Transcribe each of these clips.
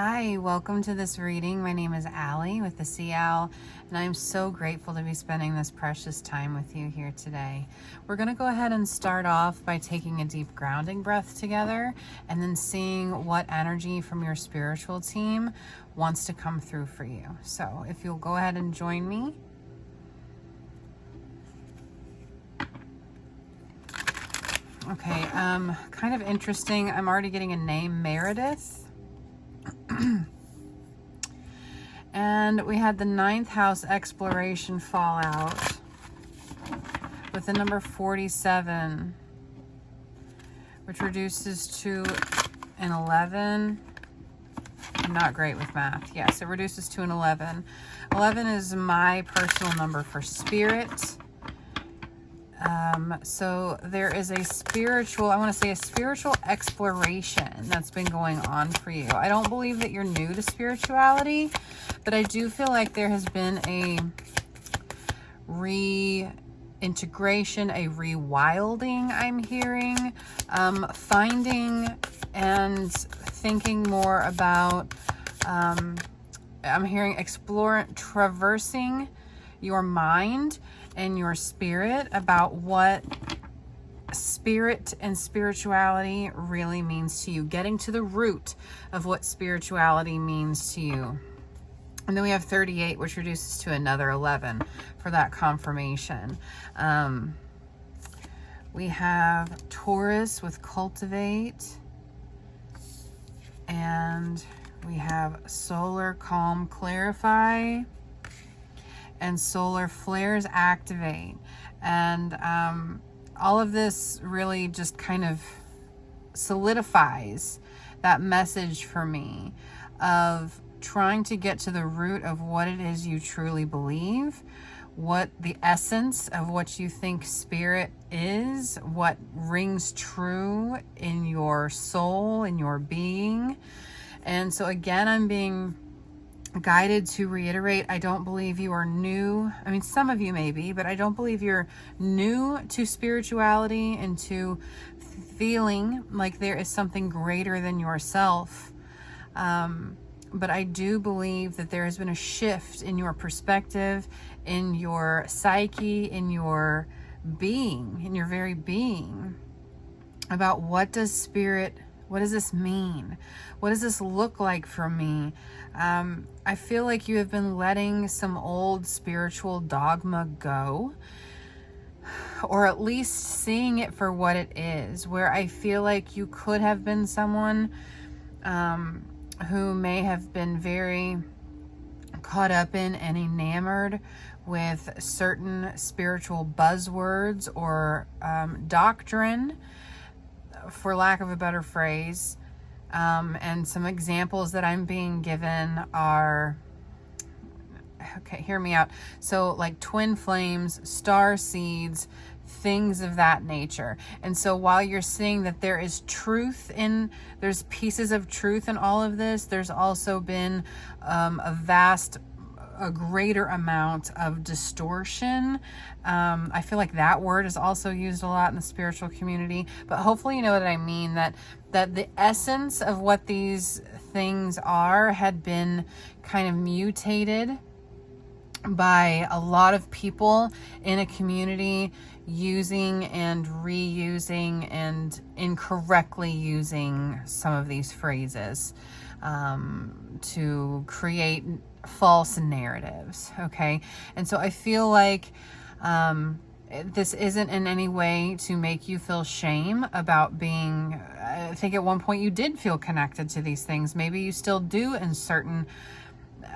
Hi, welcome to this reading. My name is Allie with the Sea Owl, and I'm so grateful to be spending this precious time with you here today. We're going to go ahead and start off by taking a deep grounding breath together and then seeing what energy from your spiritual team wants to come through for you. So if you'll go ahead and join me. Okay, kind of interesting. I'm already getting a name, Meredith. And we had the 9th house exploration fallout with the number 47, which reduces to an 11. I'm not great with math. Yes, it reduces to an 11. 11 is my personal number for spirit. So there is a spiritual, I want to say a spiritual exploration that's been going on for you. I don't believe that you're new to spirituality, but I do feel like there has been a reintegration, a rewilding, I'm hearing, finding and thinking more about, I'm hearing traversing your mind and your spirit about what spirit and spirituality really means to you, getting to the root of what spirituality means to you. And then we have 38, which reduces to another 11 for that confirmation. We have Taurus with cultivate, and we have solar calm clarify, and solar flares activate. And all of this really just kind of solidifies that message for me of trying to get to the root of what it is you truly believe, what the essence of what you think spirit is, what rings true in your soul, in your being. And so again, I'm being guided to reiterate, I don't believe you are new. I mean, some of you may be, but I don't believe you're new to spirituality and to feeling like there is something greater than yourself. But I do believe that there has been a shift in your perspective, in your psyche, in your being, in your very being, about what does this mean? What does this look like for me? I feel like you have been letting some old spiritual dogma go, or at least seeing it for what it is, where I feel like you could have been someone who may have been very caught up in and enamored with certain spiritual buzzwords or doctrine, for lack of a better phrase. And some examples that I'm being given are, okay, hear me out. So like twin flames, star seeds, things of that nature. And so while you're seeing that there is truth there's pieces of truth in all of this, there's also been a greater amount of distortion. I feel like that word is also used a lot in the spiritual community, but hopefully you know what I mean, that the essence of what these things are had been kind of mutated by a lot of people in a community using and reusing and incorrectly using some of these phrases to create false narratives. Okay. And so I feel like this isn't in any way to make you feel shame about being, I think at one point you did feel connected to these things. Maybe you still do in certain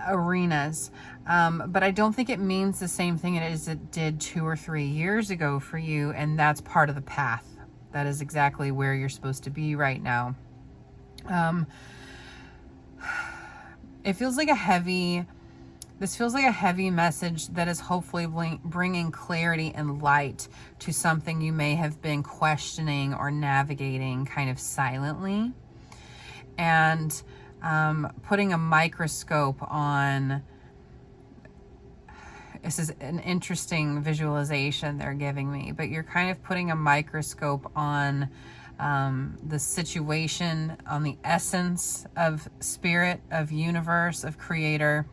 arenas. But I don't think it means the same thing as it did 2 or 3 years ago for you. And that's part of the path. That is exactly where you're supposed to be right now. This feels like a heavy message that is hopefully bringing clarity and light to something you may have been questioning or navigating kind of silently, and putting a microscope on. This is an interesting visualization they're giving me, but you're kind of putting a microscope on the situation, on the essence of spirit, of universe, of creator,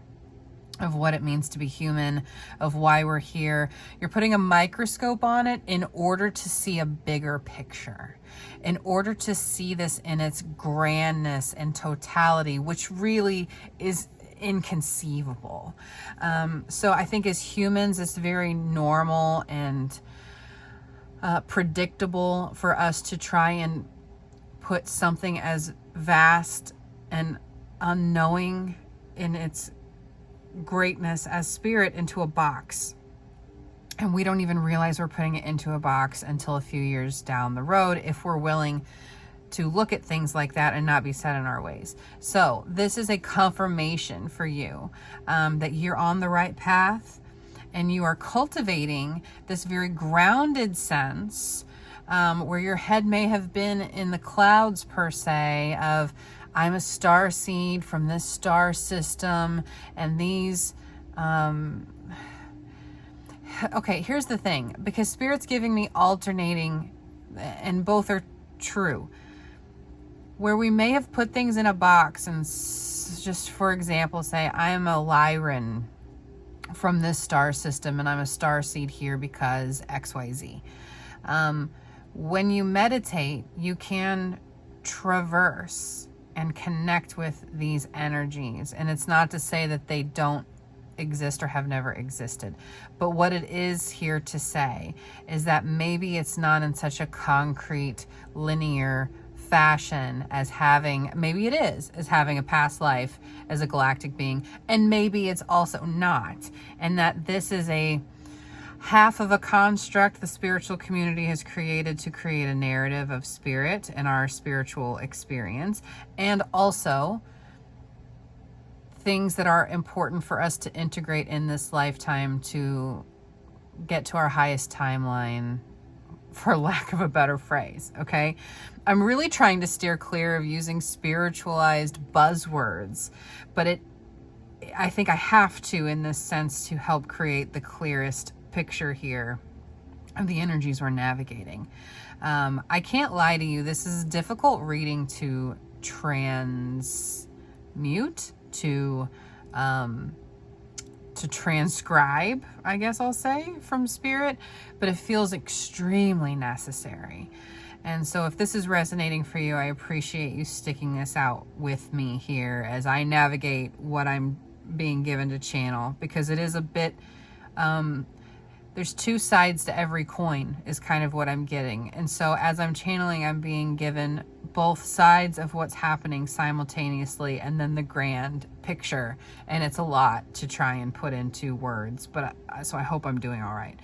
of what it means to be human, of why we're here. You're putting a microscope on it in order to see a bigger picture, in order to see this in its grandness and totality, which really is inconceivable. So I think as humans, it's very normal and predictable for us to try and put something as vast and unknowing in its greatness as spirit into a box. And we don't even realize we're putting it into a box until a few years down the road, if we're willing to look at things like that and not be set in our ways. So this is a confirmation for you that you're on the right path, and you are cultivating this very grounded sense where your head may have been in the clouds per se of, I'm a star seed from this star system, and these, okay, here's the thing, because Spirit's giving me alternating, and both are true, where we may have put things in a box and just, for example, say, I am a Lyran from this star system, and I'm a star seed here because XYZ. When you meditate, you can traverse and connect with these energies. And it's not to say that they don't exist or have never existed. But what it is here to say is that maybe it's not in such a concrete, linear fashion as having, maybe it is, as having a past life as a galactic being. And maybe it's also not. And that this is a half of a construct the spiritual community has created to create a narrative of spirit and our spiritual experience, and also things that are important for us to integrate in this lifetime to get to our highest timeline, for lack of a better phrase. Okay, I'm really trying to steer clear of using spiritualized buzzwords, but I think I have to, in this sense, to help create the clearest picture here of the energies we're navigating. I can't lie to you, this is a difficult reading to transmute, to transcribe, I guess I'll say, from Spirit, but it feels extremely necessary. And so if this is resonating for you, I appreciate you sticking this out with me here as I navigate what I'm being given to channel, because it is a bit, there's two sides to every coin is kind of what I'm getting. And so as I'm channeling, I'm being given both sides of what's happening simultaneously, and then the grand picture. And it's a lot to try and put into words, but so I hope I'm doing all right.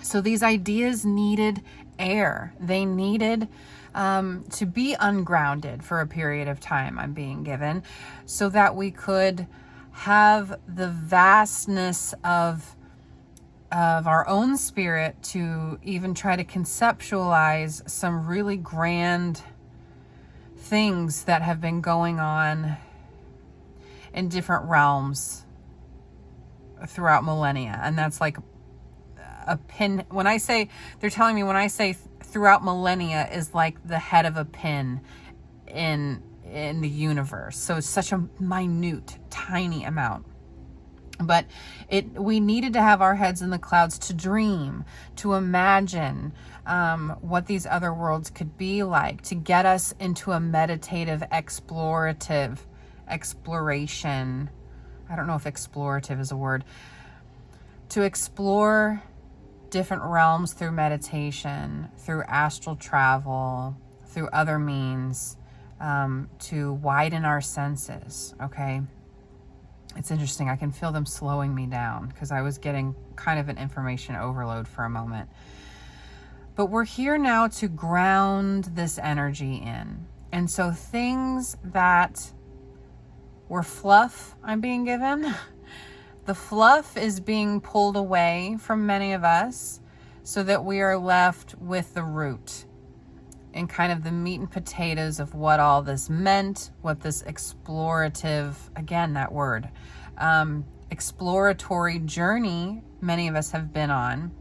So these ideas needed air. They needed to be ungrounded for a period of time, I'm being given, so that we could have the vastness of our own spirit to even try to conceptualize some really grand things that have been going on in different realms throughout millennia. And that's like a pin. When I say, they're telling me when I say throughout millennia is like the head of a pin in the universe. So it's such a minute, tiny amount. But we needed to have our heads in the clouds to dream, to imagine what these other worlds could be like, to get us into a meditative, exploration. I don't know if explorative is a word. To explore different realms through meditation, through astral travel, through other means, to widen our senses, okay? It's interesting. I can feel them slowing me down because I was getting kind of an information overload for a moment. But we're here now to ground this energy in. And so things that were fluff, I'm being given, the fluff is being pulled away from many of us so that we are left with the root and kind of the meat and potatoes of what all this meant, what this explorative, again, that word, exploratory journey many of us have been on,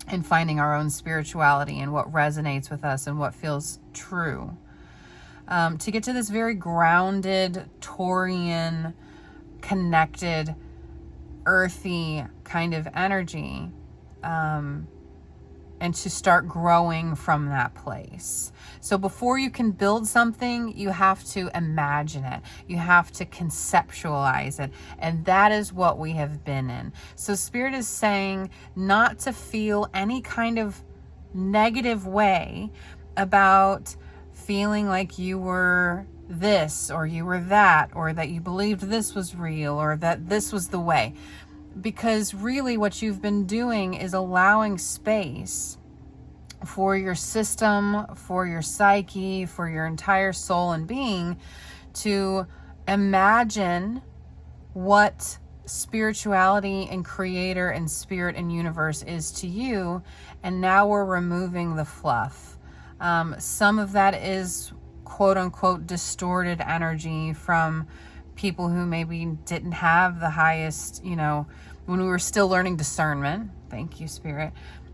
and finding our own spirituality and what resonates with us and what feels true. To get to this very grounded, Taurian, connected, earthy kind of energy, and to start growing from that place. So before you can build something, you have to imagine it. You have to conceptualize it. And that is what we have been in. So Spirit is saying not to feel any kind of negative way about feeling like you were this or you were that, or that you believed this was real or that this was the way. Because really what you've been doing is allowing space for your system, for your psyche, for your entire soul and being to imagine what spirituality and creator and spirit and universe is to you. And now we're removing the fluff. Some of that is quote unquote distorted energy from people who maybe didn't have the highest, when we were still learning discernment. Thank you, Spirit.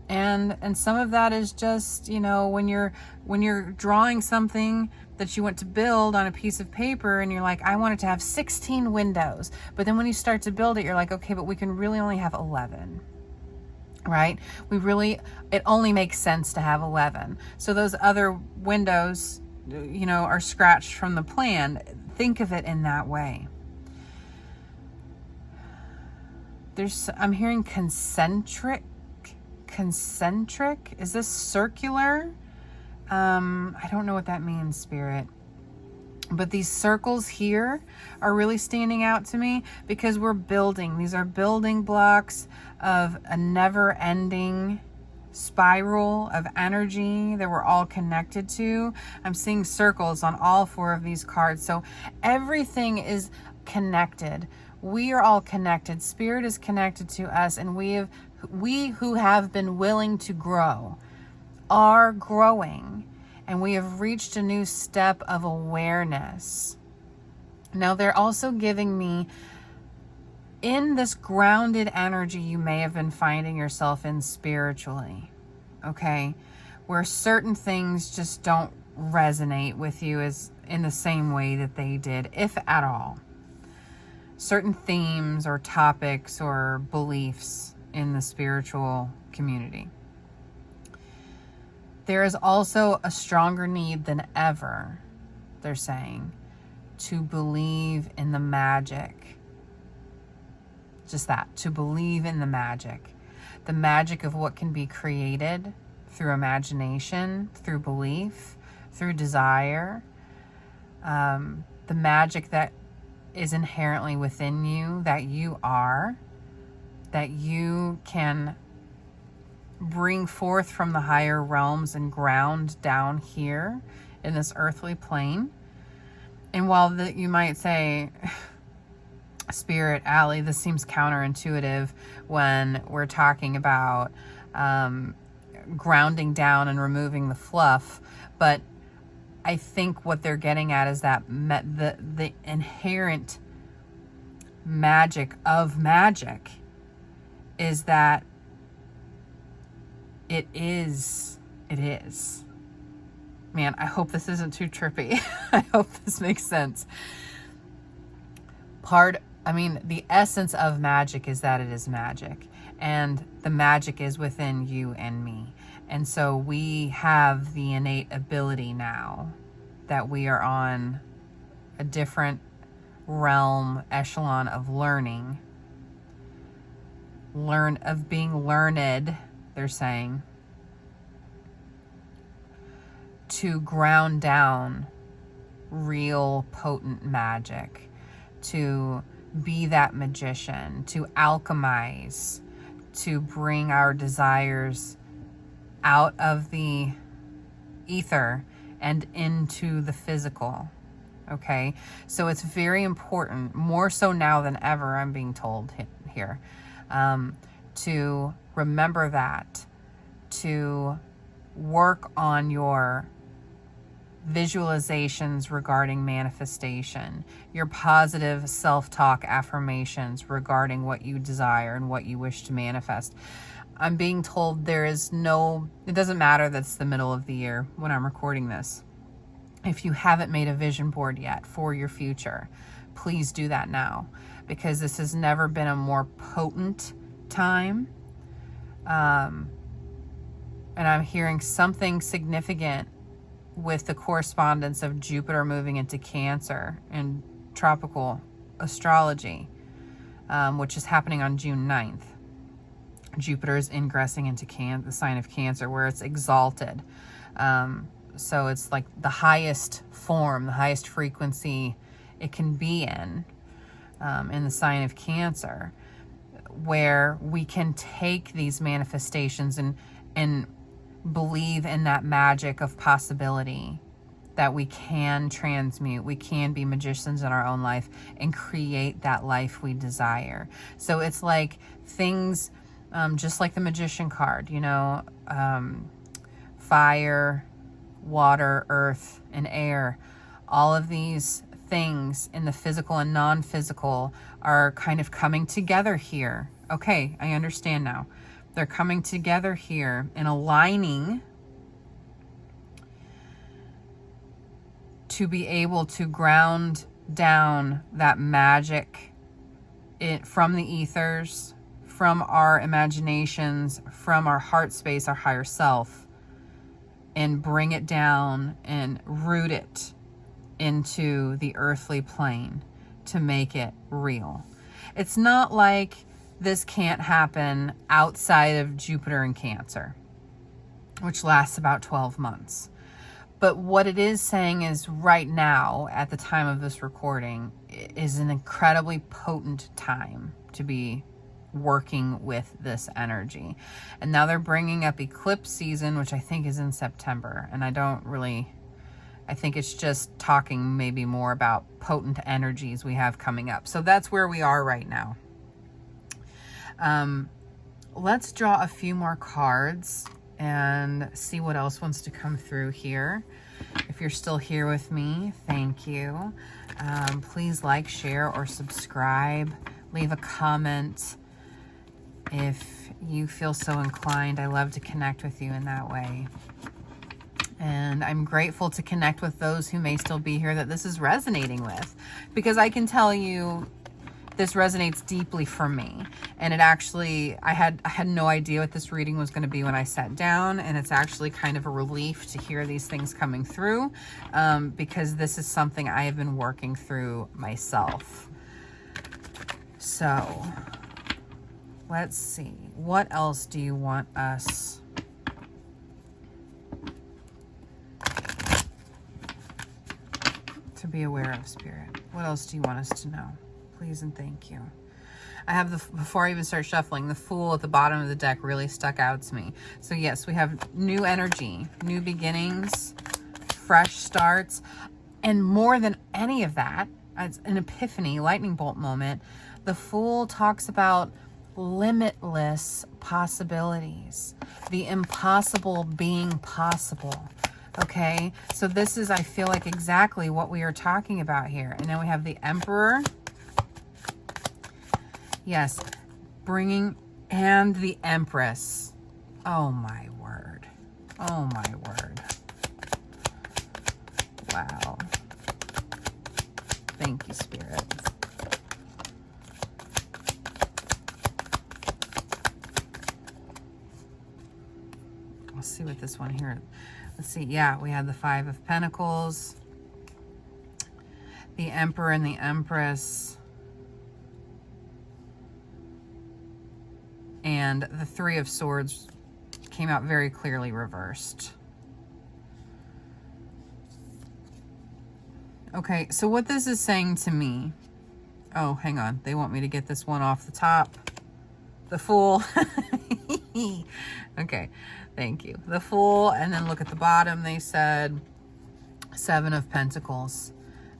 And some of that is just, when you're drawing something that you want to build on a piece of paper and you're like, I want it to have 16 windows. But then when you start to build it, you're like, okay, but we can really only have 11. Right? It only makes sense to have 11. So those other windows, are scratched from the plan. Think of it in that way. I'm hearing concentric. Is this circular? I don't know what that means, Spirit. But these circles here are really standing out to me because we're building. These are building blocks of a never-ending spiral of energy that we're all connected to. I'm seeing circles on all 4 of these cards. So everything is connected. We are all connected. Spirit is connected to us, and we who have been willing to grow are growing, and we have reached a new step of awareness. Now they're also giving me, in this grounded energy you may have been finding yourself in spiritually, okay, where certain things just don't resonate with you as in the same way that they did, if at all. Certain themes or topics or beliefs in the spiritual community. There is also a stronger need than ever, they're saying, to believe in the magic. Just that, to believe in the magic of what can be created through imagination, through belief, through desire, the magic that is inherently within you, that you are, that you can bring forth from the higher realms and ground down here in this earthly plane. And while you might say, Spirit, Allie, this seems counterintuitive when we're talking about grounding down and removing the fluff, but I think what they're getting at is that the inherent magic of magic is that it is. Man, I hope this isn't too trippy. I hope this makes sense. The essence of magic is that it is magic, and the magic is within you and me. And so we have the innate ability now that we are on a different realm, echelon of learning, of being learned, they're saying, to ground down real potent magic, to be that magician, to alchemize, to bring our desires out of the ether and into the physical. Okay, so it's very important, more so now than ever, I'm being told here, to remember that, to work on your visualizations regarding manifestation, your positive self-talk affirmations regarding what you desire and what you wish to manifest. I'm being told there is no, it doesn't matter that's the middle of the year when I'm recording this. If you haven't made a vision board yet for your future, please do that now, because this has never been a more potent time. And I'm hearing something significant with the correspondence of Jupiter moving into Cancer in tropical astrology, which is happening on June 9th. Jupiter is ingressing into the sign of Cancer, where it's exalted. So it's like the highest form, the highest frequency it can be in the sign of Cancer, where we can take these manifestations and believe in that magic of possibility, that we can transmute, we can be magicians in our own life and create that life we desire. So it's like things, just like the Magician card, you know, fire, water, earth, and air, all of these things in the physical and non-physical are kind of coming together here. Okay, I understand now. They're coming together here and aligning to be able to ground down that magic from the ethers, from our imaginations, from our heart space, our higher self, and bring it down and root it into the earthly plane to make it real. It's not like this can't happen outside of Jupiter in Cancer, which lasts about 12 months. But what it is saying is right now, at the time of this recording, is an incredibly potent time to be working with this energy. And now they're bringing up eclipse season, which I think is in September. And I think it's just talking maybe more about potent energies we have coming up. So that's where we are right now. Let's draw a few more cards and see what else wants to come through here. If you're still here with me, thank you. Please like, share, or subscribe. Leave a comment if you feel so inclined. I love to connect with you in that way. And I'm grateful to connect with those who may still be here that this is resonating with, because I can tell you this resonates deeply for me. And it actually, I had no idea what this reading was going to be when I sat down, and it's actually kind of a relief to hear these things coming through, because this is something I have been working through myself. So let's see, what else do you want us to be aware of, Spirit? What else do you want us to know? Please and thank you. I have before I even start shuffling, the Fool at the bottom of the deck really stuck out to me. So yes, we have new energy, new beginnings, fresh starts, and more than any of that, it's an epiphany, lightning bolt moment. The Fool talks about limitless possibilities, the impossible being possible. Okay, so this is, I feel like, exactly what we are talking about here. And then we have the Emperor. Yes, and the Empress. Oh my word. Oh my word. Wow. Thank you, Spirit. I'll see what this one here. Let's see. Yeah, we had the Five of Pentacles, the Emperor and the Empress, and the Three of Swords came out very clearly reversed. Okay, so what this is saying to me... Oh, hang on. They want me to get this one off the top. The Fool. Okay, thank you. The Fool, and then look at the bottom. They said Seven of Pentacles.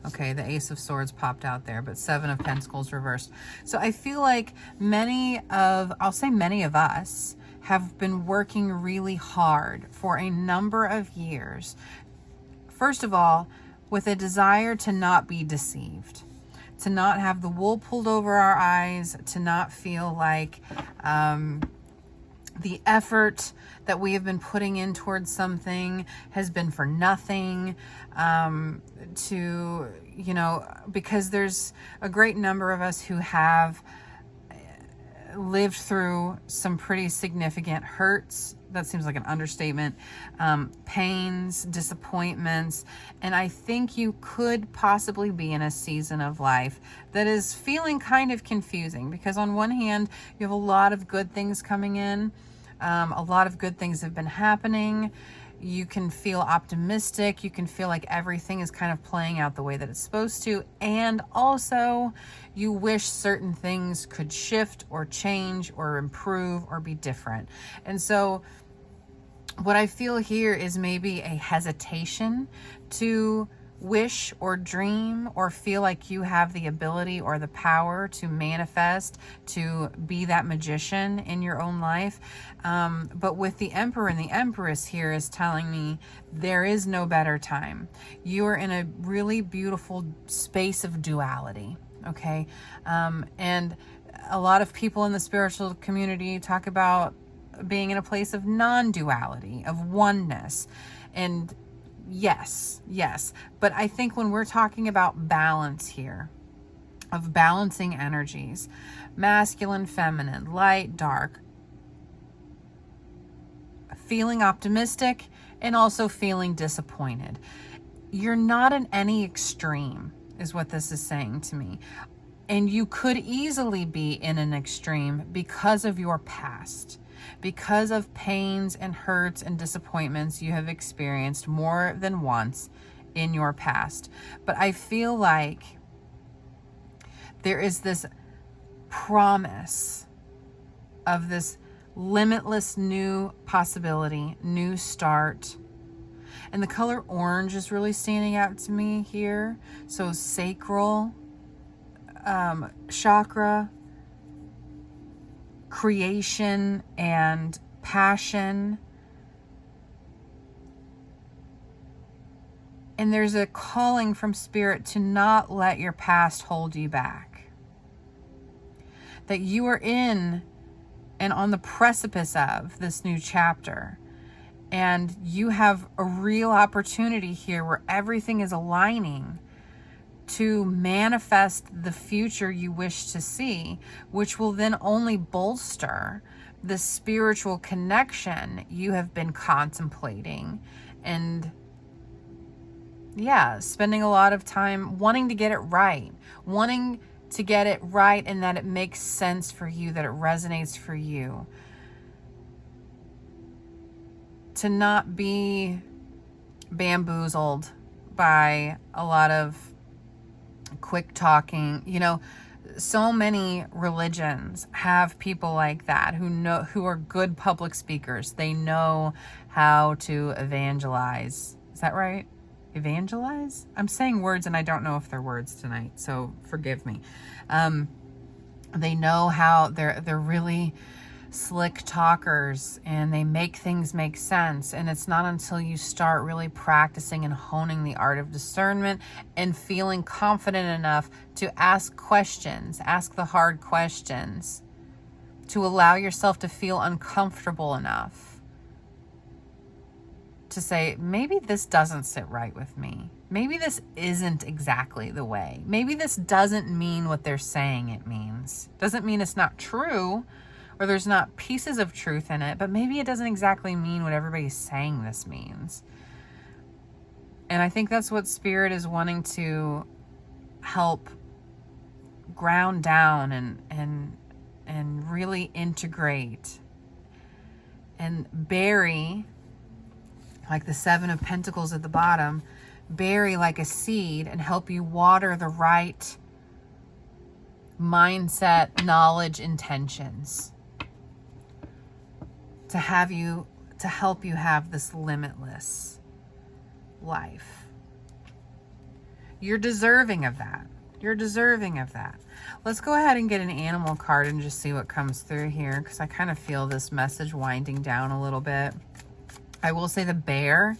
Okay, the Ace of Swords popped out there, but Seven of Pentacles reversed. So I feel like I'll say many of us have been working really hard for a number of years. First of all, with a desire to not be deceived, to not have the wool pulled over our eyes, to not feel like the effort that we have been putting in towards something has been for nothing, because there's a great number of us who have lived through some pretty significant hurts. That seems like an understatement. Pains, disappointments. And I think you could possibly be in a season of life that is feeling kind of confusing, because on one hand, you have a lot of good things coming in. A lot of good things have been happening. You can feel optimistic. You can feel like everything is kind of playing out the way that it's supposed to. And also, you wish certain things could shift or change or improve or be different. And so what I feel here is maybe a hesitation to wish or dream or feel like you have the ability or the power to manifest, to be that magician in your own life. But with the Emperor and the Empress here is telling me there is no better time. You are in a really beautiful space of duality. Okay. And a lot of people in the spiritual community talk about being in a place of non-duality, of oneness. And yes. But I think when we're talking about balance here, of balancing energies, masculine, feminine, light, dark, feeling optimistic and also feeling disappointed. You're not in any extreme, is what this is saying to me. And you could easily be in an extreme because of your past, because of pains and hurts and disappointments you have experienced more than once in your past. But I feel like there is this promise of this limitless new possibility, new start. And the color orange is really standing out to me here. So sacral chakra, creation and passion. And there's a calling from Spirit to not let your past hold you back. That you are in and on the precipice of this new chapter. And you have a real opportunity here where everything is aligning to manifest the future you wish to see, which will then only bolster the spiritual connection you have been contemplating and spending a lot of time wanting to get it right, and that it makes sense for you, that it resonates for you. To not be bamboozled by a lot of quick talking. So many religions have people like that who are good public speakers. They know how to evangelize. Is that right? Evangelize? I'm saying words and I don't know if they're words tonight, so forgive me. They know how they're really slick talkers and they make things make sense. And it's not until you start really practicing and honing the art of discernment and feeling confident enough to ask questions, ask the hard questions, to allow yourself to feel uncomfortable enough to say, maybe this doesn't sit right with me. Maybe this isn't exactly the way. Maybe this doesn't mean what they're saying it means. Doesn't mean it's not true, or there's not pieces of truth in it, but maybe it doesn't exactly mean what everybody's saying this means. And I think that's what Spirit is wanting to help ground down and really integrate and bury, like the Seven of Pentacles at the bottom, bury like a seed and help you water the right mindset, knowledge, intentions to help you have this limitless life. You're deserving of that. You're deserving of that. Let's go ahead and get an animal card and just see what comes through here, because I kind of feel this message winding down a little bit. I will say the bear.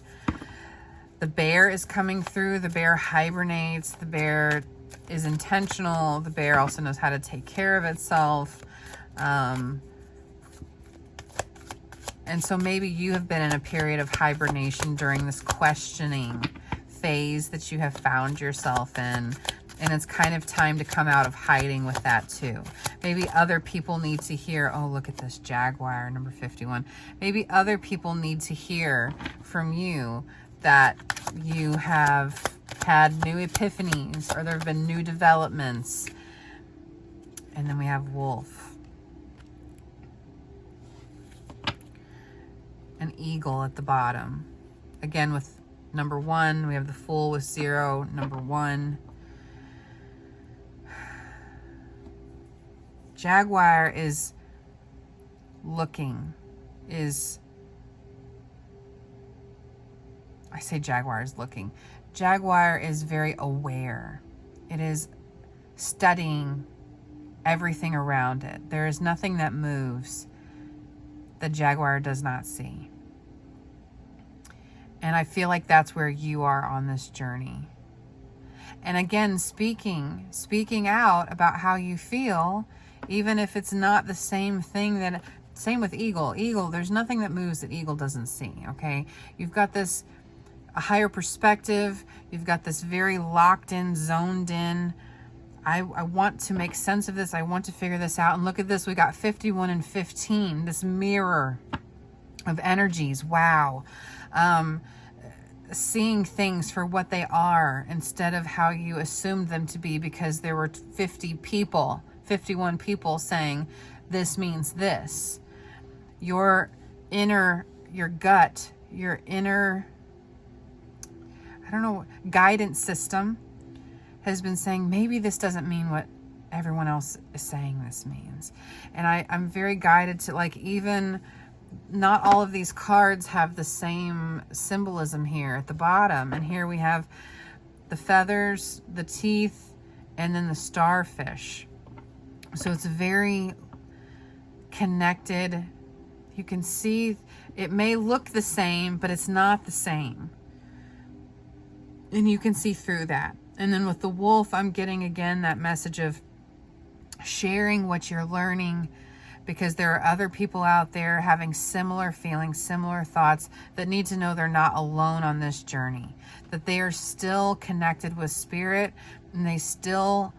The bear is coming through. The bear hibernates. The bear is intentional. The bear also knows how to take care of itself. And so maybe you have been in a period of hibernation during this questioning phase that you have found yourself in. And it's kind of time to come out of hiding with that too. Maybe other people need to hear, oh, look at this Jaguar, number 51. Maybe other people need to hear from you that you have had new epiphanies, or there have been new developments. And then we have Wolf. An eagle at the bottom. Again, with number 1, we have the Fool with 0, number 1. Jaguar is looking, I say Jaguar is looking. Jaguar is very aware. It is studying everything around it. There is nothing that moves that Jaguar does not see. And I feel like that's where you are on this journey. And again, speaking out about how you feel, even if it's not the same thing that, same with Eagle. Eagle, there's nothing that moves that Eagle doesn't see, okay? You've got this, a higher perspective. You've got this very locked in, zoned in. I want to make sense of this. I want to figure this out. And look at this. We got 51 and 15, this mirror of energies. Wow. Seeing things for what they are instead of how you assumed them to be, because there were 51 people saying this means this. Your inner, your gut, your inner, I don't know, guidance system has been saying maybe this doesn't mean what everyone else is saying this means. And I'm very guided to, like, even not all of these cards have the same symbolism here at the bottom. And here we have the feathers, the teeth, and then the starfish. So it's very connected. You can see it may look the same, but it's not the same. And you can see through that. And then with the wolf, I'm getting again that message of sharing what you're learning, because there are other people out there having similar feelings, similar thoughts, that need to know they're not alone on this journey, that they are still connected with spirit, and they still,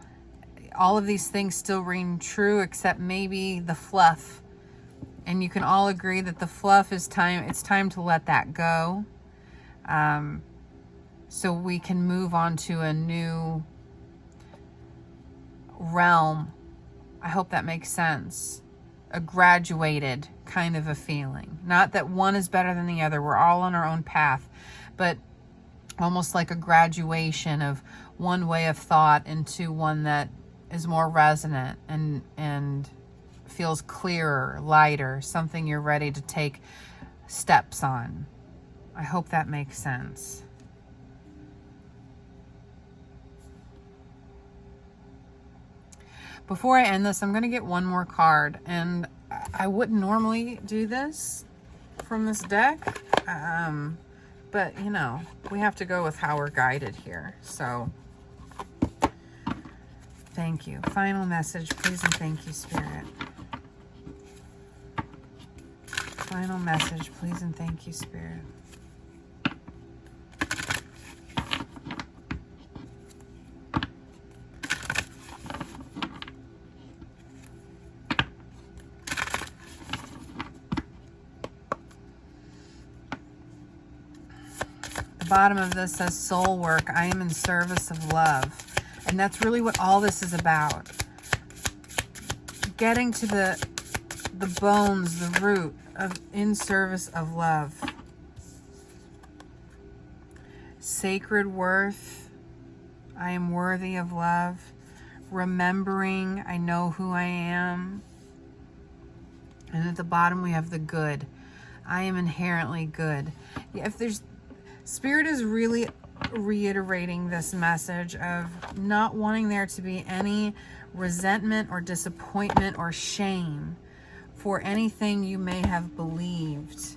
all of these things still ring true, except maybe the fluff. And you can all agree that the fluff is time, it's time to let that go. So we can move on to a new realm. I hope that makes sense. A graduated kind of a feeling. Not that one is better than the other. We're all on our own path, but almost like a graduation of one way of thought into one that is more resonant and feels clearer, lighter, something you're ready to take steps on. I hope that makes sense. Before I end this, I'm going to get one more card, and I wouldn't normally do this from this deck, but you know, we have to go with how we're guided here. So thank you. Final message, please, and thank you, Spirit. Final message, please, and thank you, Spirit. Bottom of this says soul work. I am in service of love. And that's really what all this is about. Getting to the bones, the root of in service of love. Sacred worth. I am worthy of love. Remembering I know who I am. And at the bottom we have the good. I am inherently good. Yeah, if there's Spirit is really reiterating this message of not wanting there to be any resentment or disappointment or shame for anything you may have believed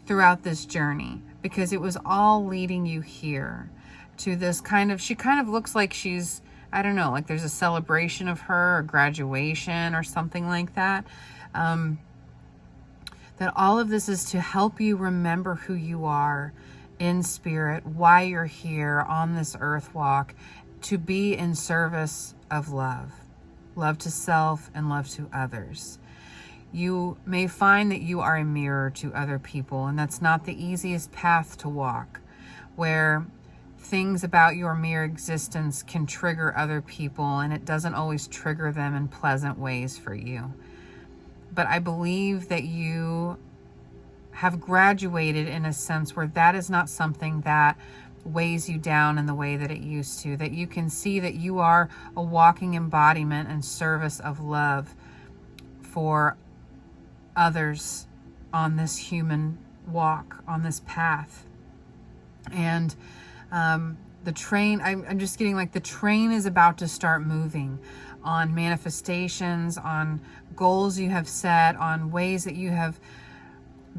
throughout this journey, because it was all leading you here to this kind of, she kind of looks like she's, I don't know, like there's a celebration of her, or graduation or something like that. that all of this is to help you remember who you are in spirit, why you're here on this earth walk, to be in service of love. Love to self and love to others. You may find that you are a mirror to other people, and that's not the easiest path to walk, where things about your mere existence can trigger other people, and it doesn't always trigger them in pleasant ways for you. But I believe that you have graduated in a sense where that is not something that weighs you down in the way that it used to, that you can see that you are a walking embodiment and service of love for others on this human walk, on this path. And the train, I'm just getting like the train is about to start moving on manifestations, on goals you have set, on ways that you have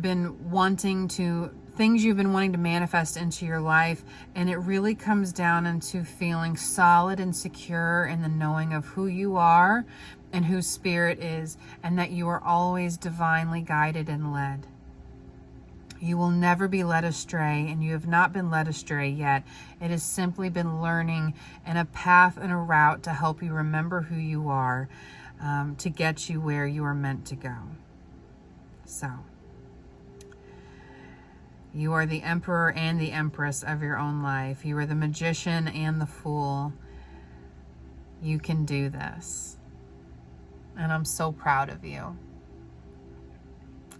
been wanting to, things you've been wanting to manifest into your life. And it really comes down into feeling solid and secure in the knowing of who you are and who spirit is, and that you are always divinely guided and led. You will never be led astray, and you have not been led astray yet. It has simply been learning and a path and a route to help you remember who you are, to get you where you are meant to go. So, you are the emperor and the empress of your own life. You are the magician and the fool. You can do this. And I'm so proud of you.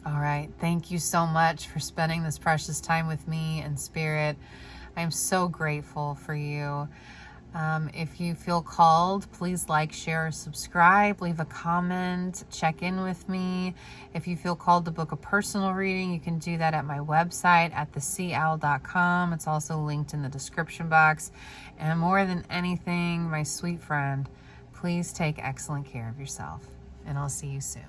All right. Thank you so much for spending this precious time with me in spirit. I'm so grateful for you. If you feel called, please like, share, or subscribe, leave a comment, check in with me. If you feel called to book a personal reading, you can do that at my website at theseaowl.com. It's also linked in the description box. And more than anything, my sweet friend, please take excellent care of yourself, and I'll see you soon.